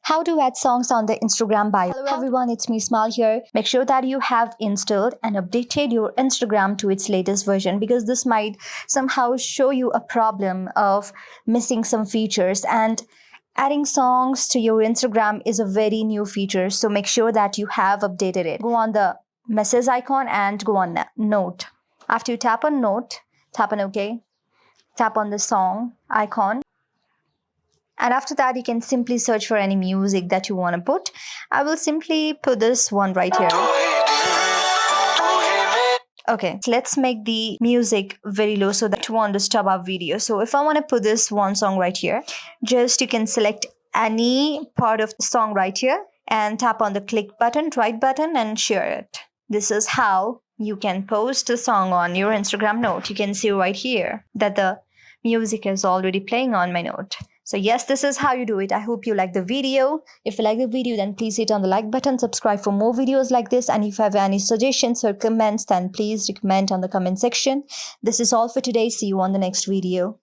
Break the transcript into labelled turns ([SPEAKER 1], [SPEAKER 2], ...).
[SPEAKER 1] How to add songs on the Instagram bio. Hello everyone, it's me Smile here. Make sure that you have installed and updated your Instagram to its latest version, because this might somehow show you a problem of missing some features, and adding songs to your Instagram is a very new feature. So make sure that you have updated it. Go on the message icon and go on note. After you tap on note, tap on OK. Tap on the song icon. And after that, you can simply search for any music that you want to put. I will simply put this one right here. Okay, so let's make the music very low so that it won't disturb our video. So if I want to put this one song right here, just you can select any part of the song right here and tap on the click button, right button, and share it. This is how you can post a song on your Instagram note. You can see right here that the music is already playing on my note. So yes, this is how you do it. I hope you like the video. If you like the video, then please hit on the like button, subscribe for more videos like this. And if you have any suggestions or comments, then please comment on the comment section. This is all for today. See you on the next video.